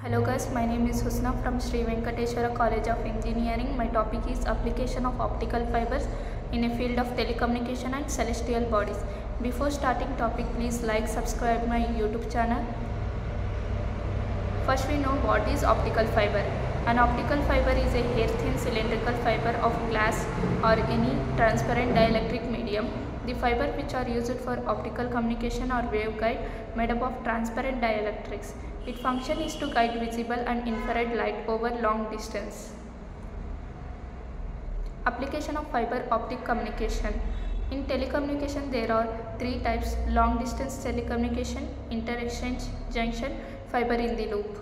Hello guys, my name is Husna from Sri Venkateswara College of Engineering. My topic is application of optical fibers in a field of telecommunication and celestial bodies. Before starting topic, please like, subscribe my YouTube channel. First we know what is optical fiber. An optical fiber is a hair-thin cylindrical fiber of glass or any transparent dielectric medium. The fiber which are used for optical communication or waveguide made up of transparent dielectrics. Its function is to guide visible and infrared light over long distance. Application of fiber optic communication. In telecommunication there are three types: long distance telecommunication, inter-exchange junction, fiber in the loop.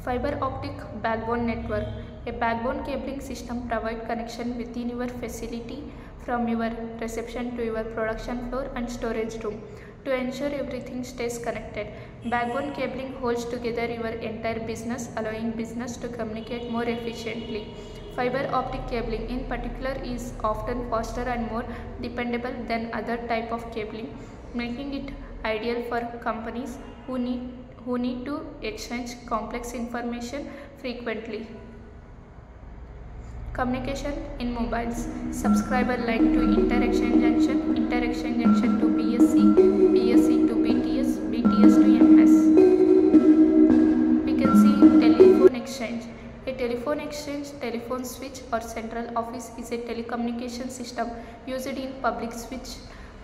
Fiber optic backbone network. A backbone cabling system provides connection within your facility from your reception to your production floor and storage room. To ensure everything stays connected, backbone cabling holds together your entire business, allowing business to communicate more efficiently. Fiber optic cabling in particular is often faster and more dependable than other type of cabling, making it ideal for companies who need to exchange complex information frequently. Communication in mobiles. Subscriber line to inter-exchange junction to BSC, BSC to BTS, BTS to MS. We can see telephone exchange. A telephone exchange, telephone switch or central office is a telecommunication system used in public switch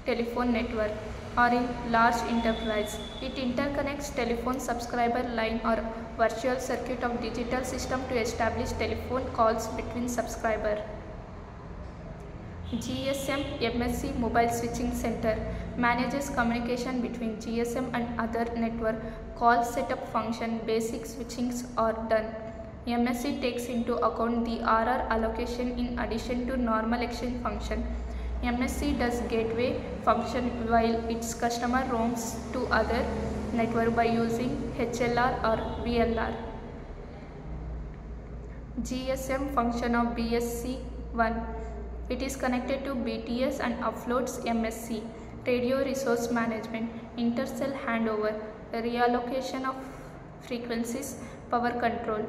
telephone network or in large enterprise. It interconnects telephone subscriber line or virtual circuit of digital system to establish telephone calls between subscriber. GSM MSC Mobile Switching Center manages communication between GSM and other network. Call setup function, basic switchings are done. MSC takes into account the RR allocation in addition to normal exchange function. MSC does gateway function while its customer roams to other network by using HLR or VLR. GSM function of BSC1. It is connected to BTS and uploads MSC. Radio resource management, intercell handover, reallocation of frequencies, power control.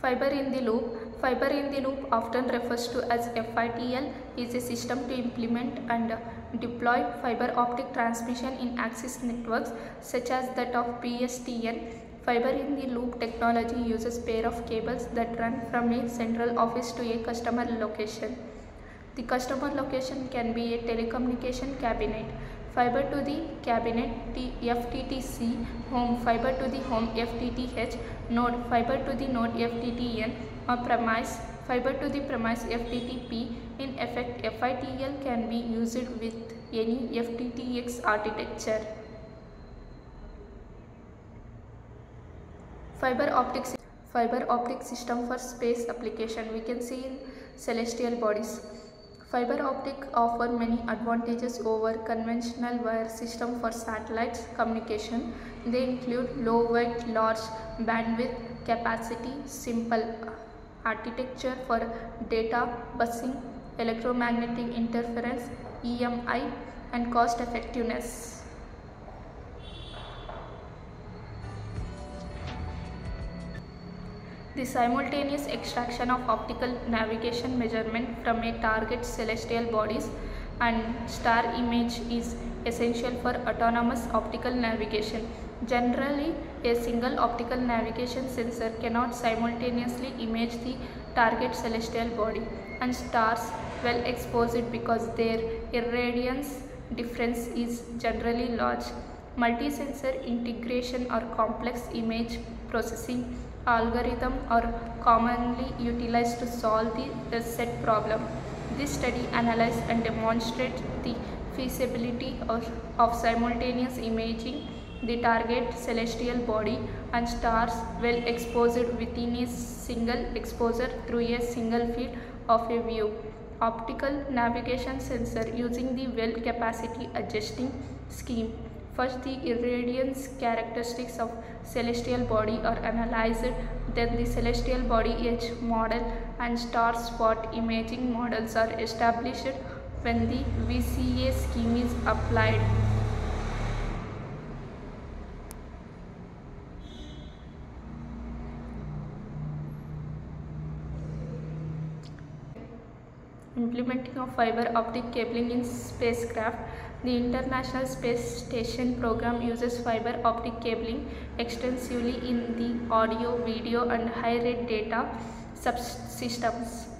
Fiber in the loop. Fiber in the loop, often refers to as FITL, is a system to implement and deploy fiber optic transmission in access networks such as that of PSTN. Fiber in the loop technology uses pair of cables that run from a central office to a customer location. The customer location can be a telecommunication cabinet. Fiber to the cabinet FTTC, home, fiber to the home FTTH, node, fiber to the node FTTN, or premise, fiber to the premise FTTP. In effect, FITL can be used with any FTTX architecture. Fiber optic system for space application. We can see in celestial bodies. Fiber optic offer many advantages over conventional wire system for satellites communication. They include low weight, large bandwidth capacity, simple architecture for data busing, electromagnetic interference, EMI, and cost effectiveness. The simultaneous extraction of optical navigation measurement from a target celestial bodies and star image is essential for autonomous optical navigation. Generally, a single optical navigation sensor cannot simultaneously image the target celestial body and stars well exposed because their irradiance difference is generally large. Multi-sensor integration or complex image processing algorithm are commonly utilized to solve the set problem. This study analyzes and demonstrates the feasibility of simultaneous imaging the target celestial body and stars well exposed within a single exposure through a single field of a view. Optical navigation sensor using the well capacity adjusting scheme. First, the irradiance characteristics of celestial body are analyzed, then the celestial body edge model and star spot imaging models are established when the VCA scheme is applied. Implementing of fiber optic cabling in spacecraft. The International Space Station program uses fiber optic cabling extensively in the audio, video and high rate data subsystems.